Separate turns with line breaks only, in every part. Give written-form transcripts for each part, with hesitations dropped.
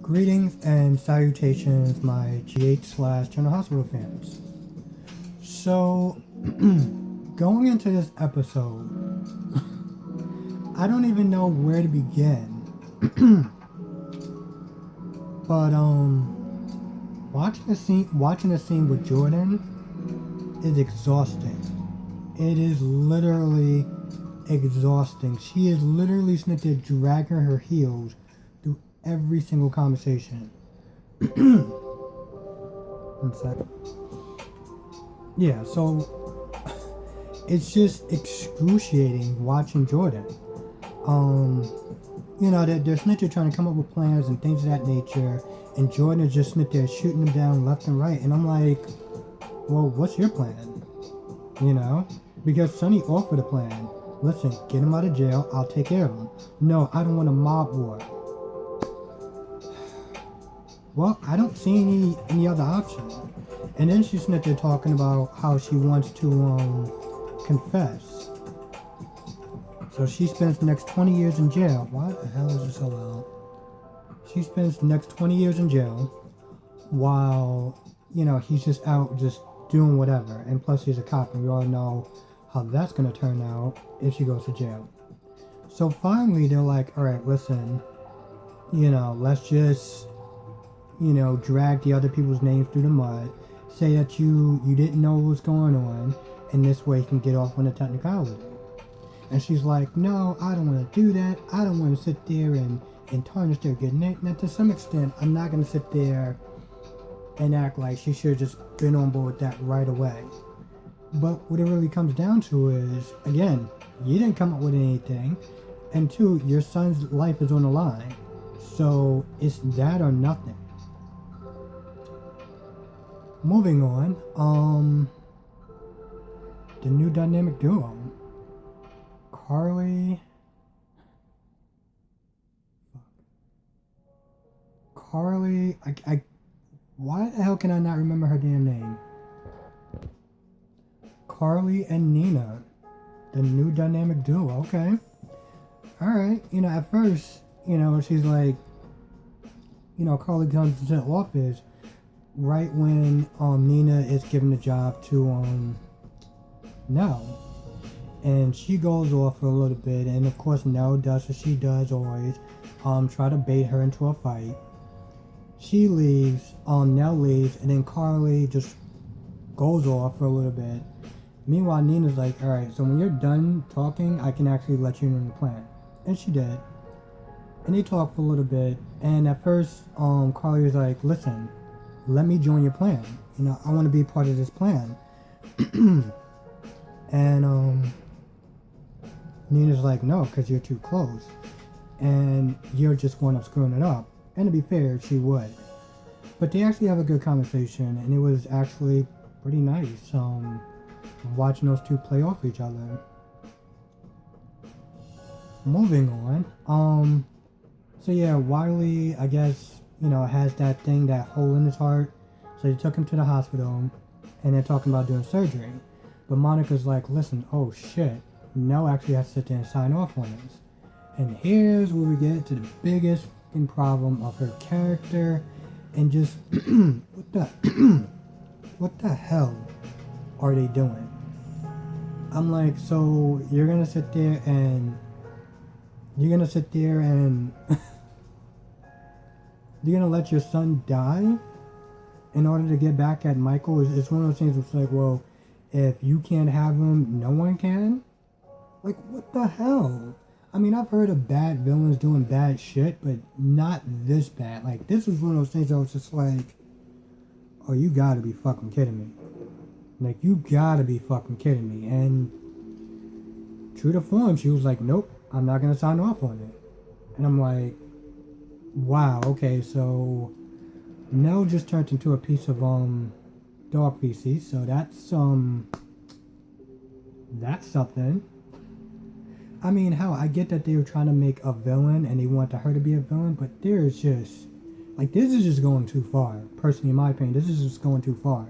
Greetings and salutations, my GH/General Hospital fans. So, going into this episode, I don't even know where to begin. But watching the scene with Jordan is exhausting. It is literally exhausting. She is literally sitting there dragging her heels through every single conversation. One second. Yeah, so it's just excruciating watching Jordan. They're sitting there trying to come up with plans and things of that nature, and Jordan is just sitting there shooting them down left and right, and I'm like, well, what's your plan? Because Sonny offered a plan. Listen, get him out of jail, I'll take care of him. No, I don't want a mob war. Well, I don't see any other option. And then she's sitting there talking about how she wants to confess. So she spends the next 20 years in jail. Why the hell is this so loud? She spends the next 20 years in jail while, he's just out just doing whatever. And plus he's a cop, and we all know how that's going to turn out if she goes to jail. So finally they're like, all right, listen, let's just, drag the other people's names through the mud. Say that you didn't know what was going on, and this way you can get off on a technicality. And she's like, no, I don't want to do that. I don't want to sit there and tarnish their good name. Now, to some extent, I'm not going to sit there and act like she should have just been on board with that right away. But what it really comes down to is, again, you didn't come up with anything. And two, your son's life is on the line. So it's that or nothing. Moving on, the new dynamic duo. Carly, why the hell can I not remember her damn name? Carly and Nina, the new dynamic duo. Okay, alright, at first, she's like, Carly comes to the office right when Nina is given the job to Nell. And she goes off for a little bit, and of course Nell does what she does always, try to bait her into a fight. She leaves, Nell leaves, and then Carly just goes off for a little bit. Meanwhile, Nina's like, alright, so when you're done talking, I can actually let you in the plan. And she did. And they talked for a little bit, and at first, Carly was like, listen, let me join your plan. I want to be part of this plan. And, Nina's like, no, because you're too close. And you're just going up screwing it up. And to be fair, she would. But they actually have a good conversation, and it was actually pretty nice, watching those two play off each other. Moving on. So yeah, Wiley, I guess, has that thing, that hole in his heart. So they took him to the hospital, and they're talking about doing surgery. But Monica's like, listen, oh shit. Nell actually has to sit there and sign off on this. And here's where we get to the biggest problem of her character and just what the hell are they doing? I'm like, so you're gonna sit there and you're gonna let your son die in order to get back at Michael? It's one of those things where it's like, well, if you can't have him, no one can? Like, what the hell? I mean, I've heard of bad villains doing bad shit, but not this bad. Like, this was one of those things that was just like, oh, you gotta be fucking kidding me. Like, you gotta be fucking kidding me. And true to form, she was like, nope, I'm not gonna sign off on it. And I'm like, wow, okay, so Nell just turned into a piece of, dog feces, so that's something. I mean, hell, I get that they were trying to make a villain and they wanted her to be a villain, but there's just, like, this is just going too far. Personally, in my opinion, this is just going too far.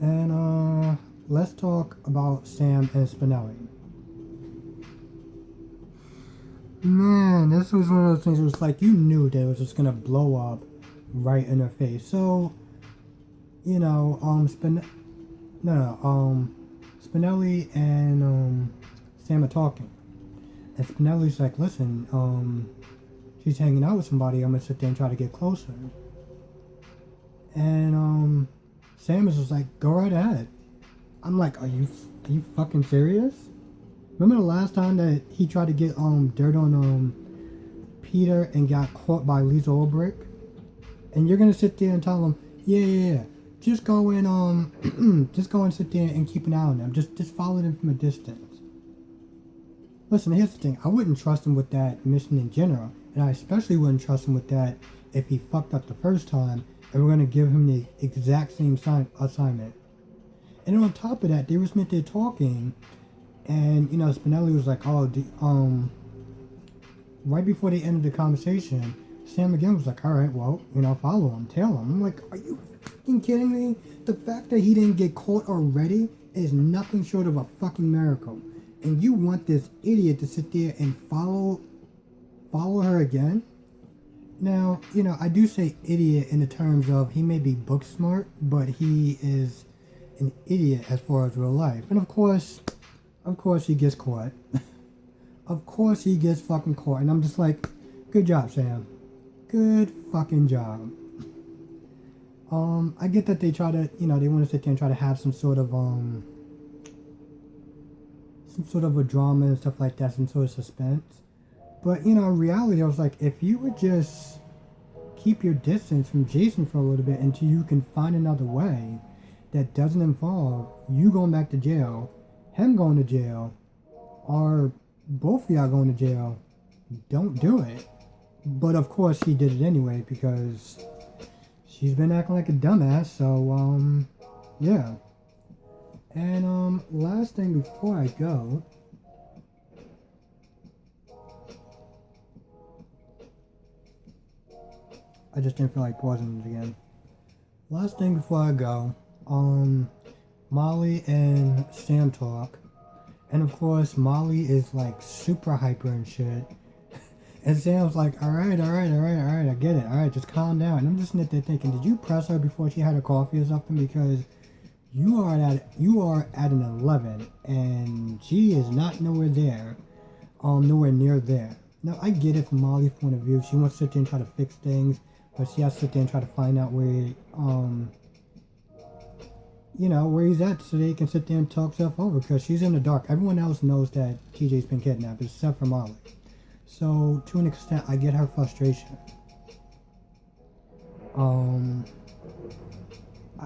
And, let's talk about Sam and Spinelli. Man, again, this was one of those things. It was like you knew that it was just gonna blow up right in her face. So, you know, Spinelli and Sam are talking, and Spinelli's like, "Listen, she's hanging out with somebody. I'm gonna sit there and try to get closer." And Sam is just like, "Go right ahead." I'm like, "Are you fucking serious?" Remember the last time that he tried to get dirt on Peter and got caught by Lisa Ulbrich? And you're gonna sit there and tell him, yeah, just go and just go and sit there and keep an eye on them. Just follow them from a distance. Listen, here's the thing. I wouldn't trust him with that mission in general, and I especially wouldn't trust him with that if he fucked up the first time and we're gonna give him the exact same assignment. And then on top of that, they were meant there talking. And, you know, Spinelli was like, right before they ended the conversation, Sam again was like, all right, well, you know, follow him, tail him. I'm like, are you fucking kidding me? The fact that he didn't get caught already is nothing short of a fucking miracle. And you want this idiot to sit there and follow her again? Now, you know, I do say idiot in the terms of he may be book smart, but he is an idiot as far as real life. And of course he gets caught. Of course he gets fucking caught. And I'm just like, good job, Sam. Good fucking job. I get that they try to, you know, they want to sit there and try to have some sort of a drama and stuff like that, some sort of suspense. But, you know, in reality, I was like, if you would just keep your distance from Jason for a little bit until you can find another way that doesn't involve you going back to jail, him going to jail, or both of y'all going to jail, don't do it. But of course he did it anyway because she's been acting like a dumbass, so yeah. And last thing before I go, I just didn't feel like pausing it again. Last thing before I go, Molly and Sam talk, and of course Molly is like super hyper and shit, and Sam's like, all right, I get it, all right, just calm down. And I'm just sitting there thinking, did you press her before she had her coffee or something? Because you are at an 11, and she is not nowhere near there. Now I get it from Molly's point of view. She wants to sit there and try to fix things, but she has to sit there and try to find out where where he's at so they can sit there and talk stuff over because she's in the dark. Everyone else knows that TJ's been kidnapped except for Molly. So to an extent, I get her frustration.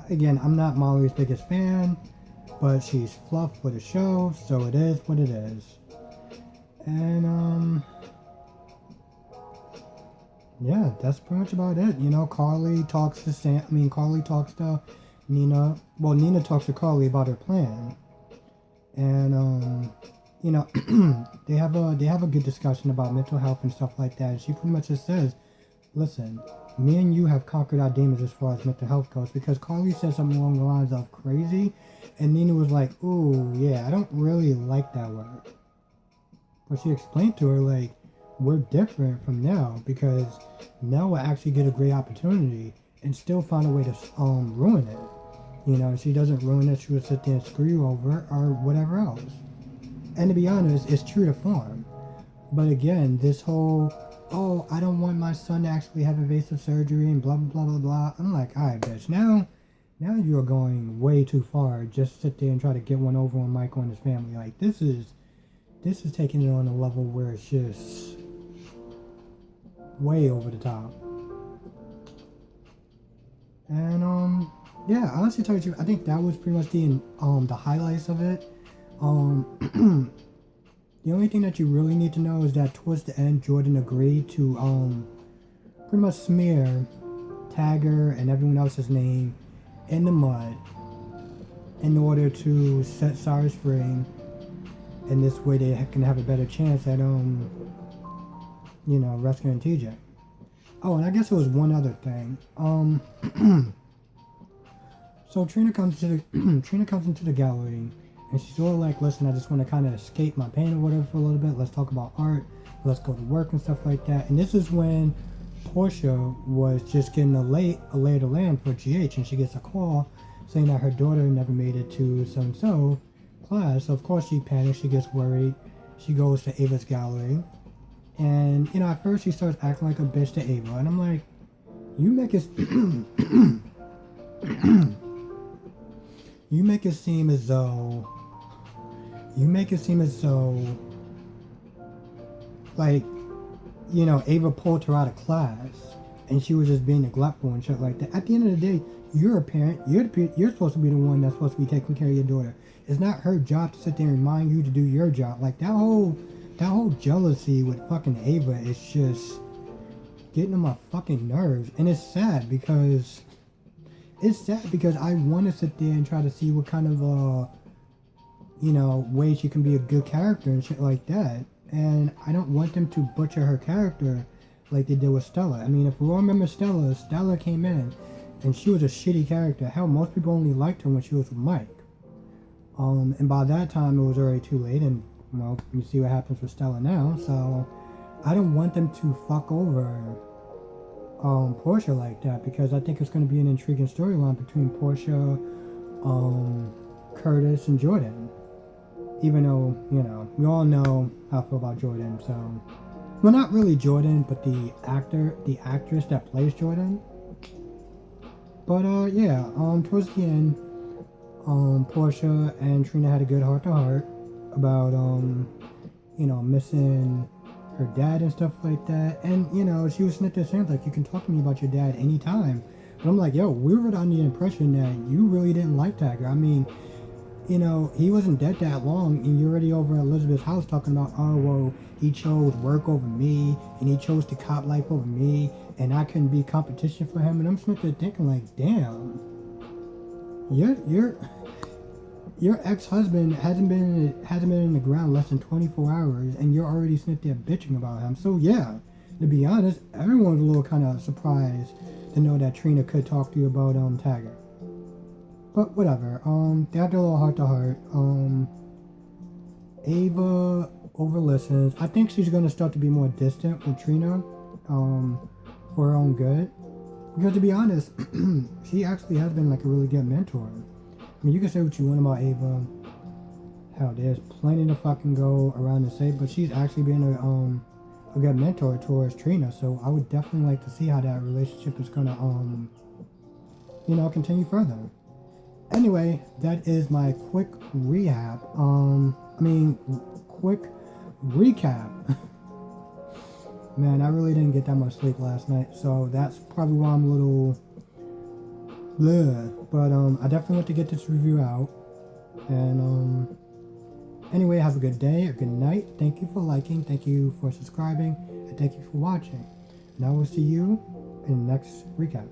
Again, I'm not Molly's biggest fan, but she's fluff for the show, so it is what it is. And yeah, that's pretty much about it. You know, Carly talks to Nina. Well, Nina talks to Carly about her plan, and you know, they have a good discussion about mental health and stuff like that. And she pretty much just says, "Listen, me and you have conquered our demons as far as mental health goes." Because Carly said something along the lines of crazy, and Nina was like, "Ooh, yeah, I don't really like that word." But she explained to her like, we're different from now because now we'll actually get a great opportunity and still find a way to ruin it. You know, if she doesn't ruin it, she would sit there and screw you over or whatever else. And to be honest, it's true to form. But again, this whole, oh, I don't want my son to actually have invasive surgery and blah, blah, blah, blah, blah. I'm like, all right, bitch, now you're going way too far. Just sit there and try to get one over on Michael and his family. Like, this is taking it on a level where it's just way over the top. And yeah, honestly tell you the truth, I think that was pretty much the highlights of it. The only thing that you really need to know is that towards the end, Jordan agreed to pretty much smear Tagger and everyone else's name in the mud in order to set Cyrus free, and this way they can have a better chance at rescuing TJ. Oh, and I guess it was one other thing. So Trina comes into the gallery, and she's sort of like, listen, I just want to kind of escape my pain or whatever for a little bit. Let's talk about art. let's go to work and stuff like that. And this is when Portia was just getting a lay of the land for GH, and she gets a call saying that her daughter never made it to so-and-so class. So of course she panics, she gets worried, she goes to Ava's gallery, and at first she starts acting like a bitch to Ava, and I'm like, you make it you make it seem as though like Ava pulled her out of class and she was just being neglectful and shit like that. At the end of the day, you're a parent. You're supposed to be the one that's supposed to be taking care of your daughter. It's not her job to sit there and remind you to do your job. Like that whole jealousy with fucking Ava is just getting on my fucking nerves. And it's sad because I want to sit there and try to see what kind of ways she can be a good character and shit like that. And I don't want them to butcher her character like they did with Stella. I mean, if we all remember Stella came in and she was a shitty character. Hell, most people only liked her when she was with Mike. And by that time it was already too late, and well, you see what happens with Stella now. So I don't want them to fuck over Portia like that, because I think it's going to be an intriguing storyline between Portia, Curtis, and Jordan. Even though, we all know how I feel about Jordan, so... Well, not really Jordan, but the actress that plays Jordan. But, yeah, towards the end, Portia and Trina had a good heart-to-heart about, missing her dad and stuff like that. And, she was sitting there saying, like, you can talk to me about your dad anytime. But I'm like, yo, we were under the impression that you really didn't like Tiger. I mean... he wasn't dead that long, and you're already over at Elizabeth's house talking about, oh, well, he chose work over me, and he chose the cop life over me, and I couldn't be competition for him. And I'm sitting there thinking, like, damn, your ex-husband hasn't been in the ground less than 24 hours, and you're already sitting there bitching about him. So yeah, to be honest, everyone was a little kind of surprised to know that Trina could talk to you about Taggart. But whatever, they had their little heart-to-heart. Ava over-listens. I think she's going to start to be more distant with Trina, for her own good. Because to be honest, she actually has been like a really good mentor. I mean, you can say what you want about Ava. Hell, there's plenty to fucking go around and say, but she's actually been a good mentor towards Trina. So I would definitely like to see how that relationship is going to, continue further. Anyway, that is my quick quick recap. Man, I really didn't get that much sleep last night, so that's probably why I'm a little bleh. But I definitely want to get this review out. And anyway, have a good day, a good night. Thank you for liking, thank you for subscribing, and thank you for watching. And I will see you in the next recap.